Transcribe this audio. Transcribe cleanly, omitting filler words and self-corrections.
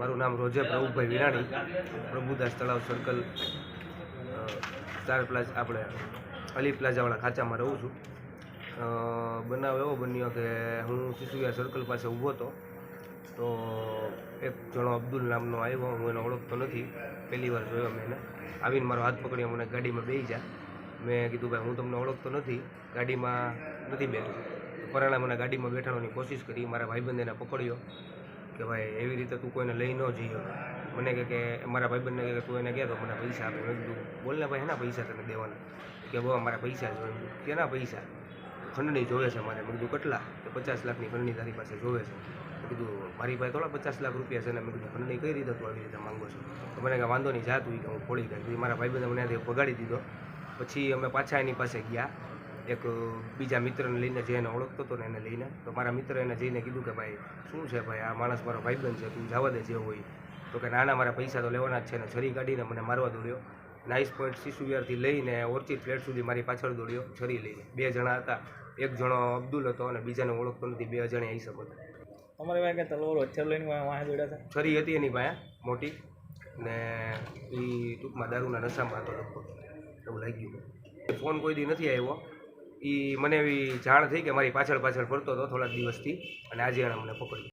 મારું નામ રોજે પ્રભુભાઈ વિરાણી, પ્રભુદાસ તળાવ સર્કલ સ્ટાર પ્લાઝા આપણે અલી પ્લાઝાવાળા ખાંચામાં રહું છું. બનાવ એવો બન્યો કે હું સિસુયા સર્કલ પાસે ઊભો હતો તો એક જણો અબ્દુલ નામનો આવ્યો. હું એને ઓળખતો નથી, પહેલી વાર જોયો મેં એને. આવીને મારો હાથ પકડીને મને ગાડીમાં બેસી જા. મેં કીધું ભાઈ હું તમને ઓળખતો નથી, ગાડીમાં નથી બેઠું. પરાણે મને ગાડીમાં બેઠાડવાની કોશિશ કરી. મારા ભાઈબંધ એને પકડ્યો કે ભાઈ એવી રીતે તું કોઈને લઈ ન જઈએ. મને કે મારા ભાઈબંધને કહે કે તું એને કહે તો મને પૈસા આપે. મેં કીધું બોલને ભાઈ, એના પૈસા તને દેવાના? કે બહુ મારા પૈસા જોઈએ. કેના પૈસા? ખંડણી જોવે છે મારે. મેં કીધું કેટલા? તો 50 લાખની ખંડણી તારી પાસે જોવે છે. મેં કીધું મારી પાસે થોડા 50 લાખ રૂપિયા છે ને. મેં કીધું ખંડણી કઈ રીતે તું આવી રીતે માંગો છો? તો મને કે વાંધો નહીં, જાતું કે હું ફોડી કાઢી. મારા ભાઈબંધે મને ત્યાંથી ભગાડી દીધો. પછી અમે પાછા એની પાસે ગયા, એક બીજા મિત્રને લઈને, જે એને ઓળખતો હતો ને એને લઈને. તો મારા મિત્ર એને જઈને કીધું કે ભાઈ શું છે ભાઈ, આ માણસ મારો ભાઈબંધ છે, તું જવા દે જે હોય. તો કે નાના મારા પૈસા તો લેવાના જ છે ને. છરી કાઢીને મને મારવા દોડ્યો. નાઇસ પોઈન્ટ સિસુવિહારથી લઈને ઓર્ચિડ ફ્લેટ સુધી મારી પાછળ દોડ્યો છરી લઈને. 2 જણા હતા, એક જણો અબ્દુલ હતો અને બીજાને ઓળખતો નથી. 2 જણા આવી શકો હતા. અમારી પાસે તલવારો હથિયાર લઈને વાંહે દોડ્યા હતા. છરી હતી એની પાસે મોટી, ને એ ટૂંકમાં દારૂના નશામાં હતો લગભગ, એવું લાગ્યું. ફોન કોઈ દી નથી આવ્યો. એ મને એવી જાણ થઈ કે મારી પાછળ ફરતો હતો થોડાક દિવસથી, અને આજે એણે મને પકડ્યો.